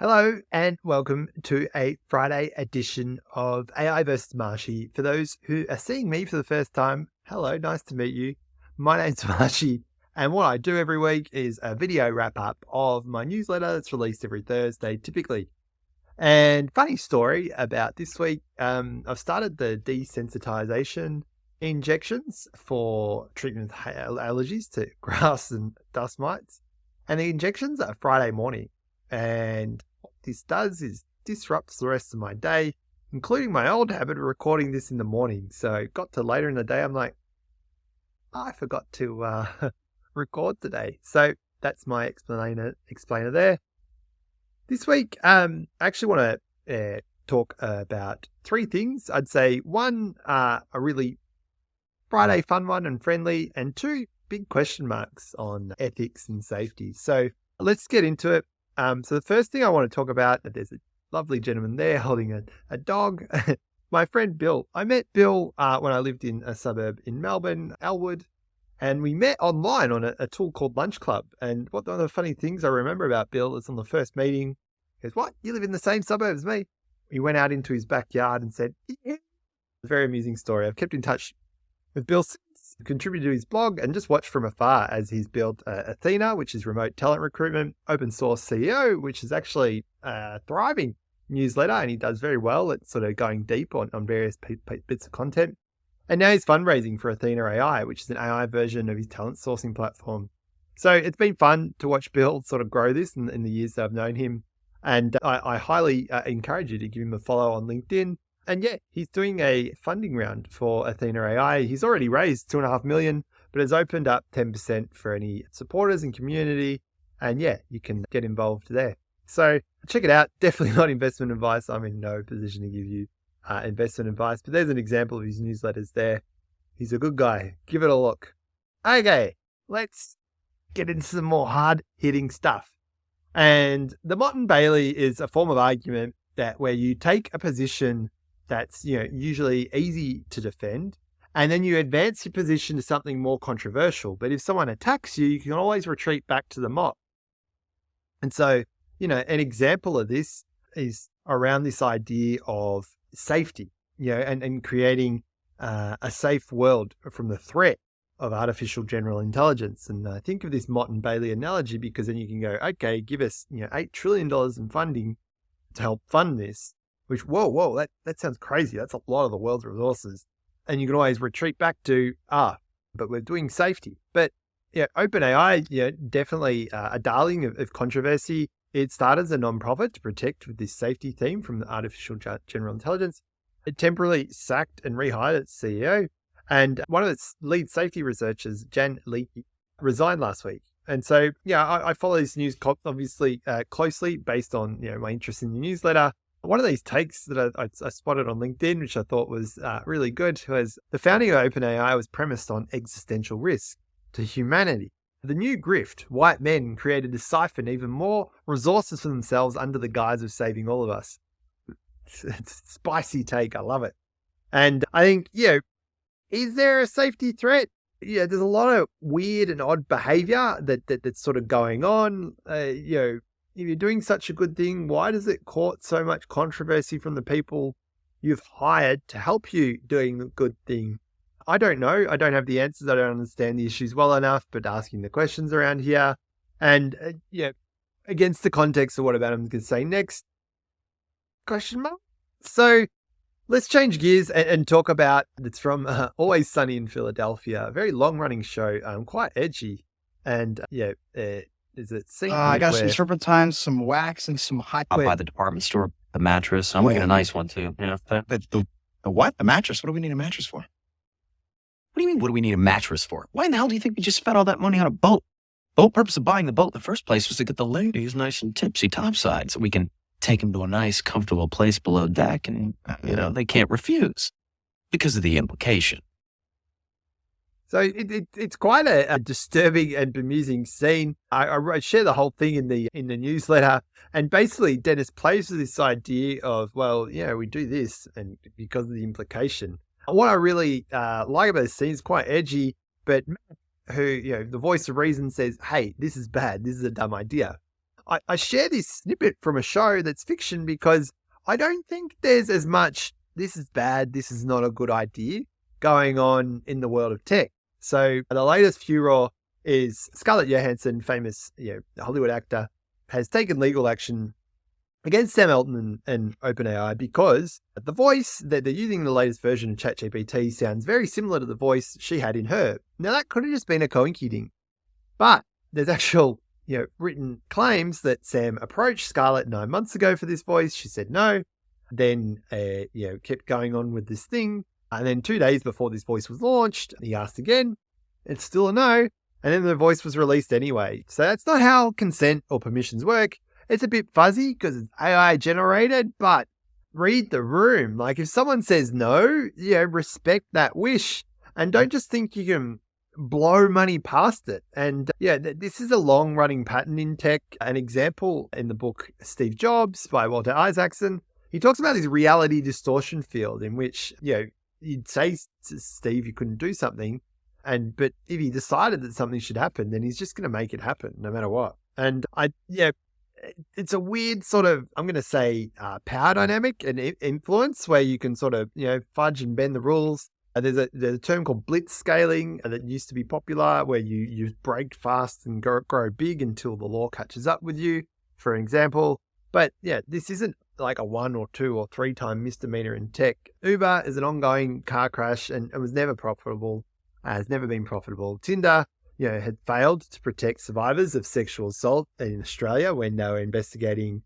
Hello and welcome to a Friday edition of AI versus Marshy. For those who are seeing me for the first time, hello, nice to meet you. My name's Marshy, and what I do every week is a video wrap up of my newsletter that's released every Thursday, typically. And funny story about this week, I've started the desensitization injections for treatment of allergies to grass and dust mites. And the injections are Friday morning. And what this does is disrupts the rest of my day, including my old habit of recording this in the morning. So got to later in the day, I'm like, I forgot to record today. So that's my explainer there. This week, I actually want to talk about three things. I'd say one, a really Friday fun one and friendly, and two big question marks on ethics and safety. So let's get into it. So the first thing I want to talk about, there's a lovely gentleman there holding a dog. My friend Bill. I met Bill when I lived in a suburb in Melbourne, Elwood, and we met online on a tool called Lunch Club. And one of the funny things I remember about Bill is on the first meeting, he goes, "What? You live in the same suburb as me?" We went out into his backyard and said, "Yeah." A very amusing story. I've kept in touch with Bill since, contributed to his blog, and just watched from afar as he's built Athyna, which is remote talent recruitment, open source CEO, which is actually a thriving newsletter, and he does very well at sort of going deep on various bits of content. And now he's fundraising for Athyna AI, which is an AI version of his talent sourcing platform. So it's been fun to watch Bill sort of grow this in the years that I've known him. And I highly encourage you to give him a follow on LinkedIn. And yeah, he's doing a funding round for Athyna AI. He's already raised $2.5 million, but has opened up 10% for any supporters and community. And yeah, you can get involved there. So check it out. Definitely not investment advice. I'm in no position to give you investment advice, but there's an example of his newsletters there. He's a good guy. Give it a look. Okay, let's get into some more hard-hitting stuff. And the Motte and Bailey is a form of argument that where you take a position that's usually easy to defend, and then you advance your position to something more controversial. But if someone attacks you, you can always retreat back to the motte. And so, an example of this is around this idea of safety, and creating a safe world from the threat of artificial general intelligence. And I think of this Motte and Bailey analogy because then you can go, okay, give us $8 trillion in funding to help fund this. Which, whoa, that sounds crazy. That's a lot of the world's resources. And you can always retreat back to, but we're doing safety. But OpenAI, definitely a darling of controversy. It started as a nonprofit to protect with this safety theme from the artificial general intelligence. It temporarily sacked and rehired its CEO. And one of its lead safety researchers, Jan Leakey, resigned last week. And so, I follow this news obviously closely based on my interest in the newsletter. One of these takes that I spotted on LinkedIn, which I thought was really good, was the founding of OpenAI was premised on existential risk to humanity. The new grift, white men created to siphon even more resources for themselves under the guise of saving all of us. It's a spicy take. I love it. And I think, is there a safety threat? Yeah, there's a lot of weird and odd behavior that's sort of going on. If you're doing such a good thing, why does it cause so much controversy from the people you've hired to help you doing the good thing? I don't know. I don't have the answers. I don't understand the issues well enough, but asking the questions around here. And, against the context of what about I'm going to say next, question mark? So let's change gears and talk about, it's from Always Sunny in Philadelphia, a very long-running show, quite edgy. And, is it scene? I got some turpentine, some wax, and some hot. I'll buy the department store, the mattress. I'm getting a nice one too. The what? The mattress? What do we need a mattress for? What do you mean? What do we need a mattress for? Why in the hell do you think we just spent all that money on a boat? The whole purpose of buying the boat in the first place was to get the ladies nice and tipsy topside, so we can take them to a nice, comfortable place below deck, and they can't refuse because of the implication. So it's quite a disturbing and bemusing scene. I share the whole thing in the newsletter, and basically Dennis plays with this idea of, we do this, and because of the implication. What I really like about this scene is quite edgy, but who the voice of reason says, "Hey, this is bad. This is a dumb idea." I share this snippet from a show that's fiction because I don't think there's as much, this is bad, this is not a good idea, going on in the world of tech. So the latest furor is Scarlett Johansson, famous Hollywood actor, has taken legal action against Sam Altman and OpenAI because the voice that they're using in the latest version of ChatGPT sounds very similar to the voice she had in her. Now, that could have just been a coinky-ding, but there's actual written claims that Sam approached Scarlett 9 months ago for this voice. She said no, then kept going on with this thing. And then 2 days before this voice was launched, he asked again. It's still a no. And then the voice was released anyway. So that's not how consent or permissions work. It's a bit fuzzy because it's AI generated, but read the room. Like if someone says no, respect that wish and don't just think you can blow money past it. And this is a long running pattern in tech. An example in the book Steve Jobs by Walter Isaacson, he talks about this reality distortion field in which, you'd say to Steve you couldn't do something, but if he decided that something should happen, then he's just going to make it happen no matter what. And it's a weird sort of, I'm going to say, power dynamic and influence where you can sort of, fudge and bend the rules. There's a term called blitz scaling that used to be popular where you break fast and grow big until the law catches up with you, for example. But this isn't like a 1 or 2 or 3 time misdemeanor in tech. Uber is an ongoing car crash and it was never profitable, has never been profitable. Tinder, had failed to protect survivors of sexual assault in Australia when they were investigating,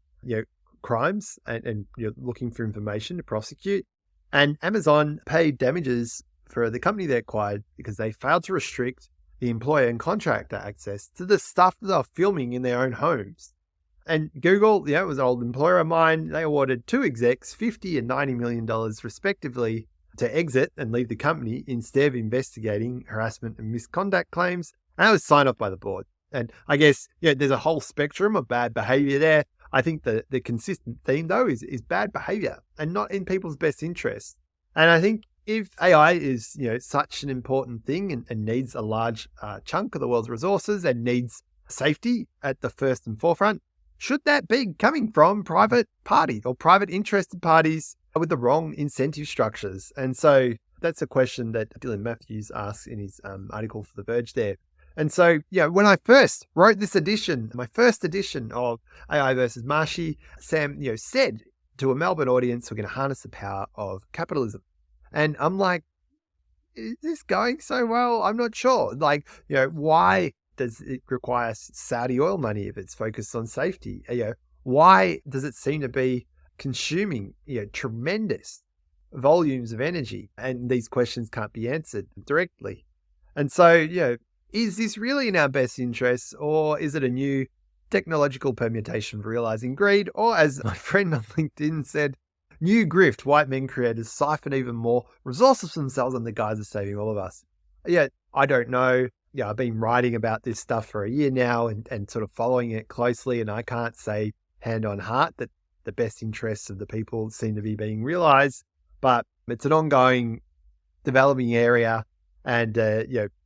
crimes and looking for information to prosecute. And Amazon paid damages for the company they acquired because they failed to restrict the employer and contractor access to the stuff that they're filming in their own homes. And Google, it was an old employer of mine. They awarded 2 execs $50 and $90 million respectively to exit and leave the company instead of investigating harassment and misconduct claims. And that was signed off by the board. And I guess, there's a whole spectrum of bad behavior there. I think the consistent theme, though, is bad behavior and not in people's best interests. And I think if AI is, such an important thing and needs a large chunk of the world's resources and needs safety at the first and forefront, should that be coming from private parties or private interested parties with the wrong incentive structures? And so that's a question that Dylan Matthews asks in his article for The Verge there. And so, when I first wrote this edition, my first edition of AI versus Marshy, Sam, said to a Melbourne audience, we're going to harness the power of capitalism. And I'm like, is this going so well? I'm not sure. Like, why does it require Saudi oil money if it's focused on safety? Why does it seem to be consuming, tremendous volumes of energy? And these questions can't be answered directly. And so, is this really in our best interests, or is it a new technological permutation of realizing greed? Or as my friend on LinkedIn said, new grift, white men creators siphon even more resources for themselves and the guise of saving all of us. I don't know. I've been writing about this stuff for a year now and sort of following it closely. And I can't say hand on heart that the best interests of the people seem to be being realized, but it's an ongoing developing area and,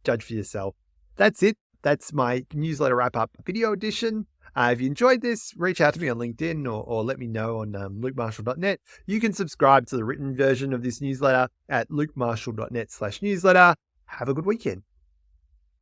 judge for yourself. That's it. That's my newsletter wrap-up video edition. If you enjoyed this, reach out to me on LinkedIn or let me know on lukemarshall.net. You can subscribe to the written version of this newsletter at lukemarshall.net/newsletter. Have a good weekend.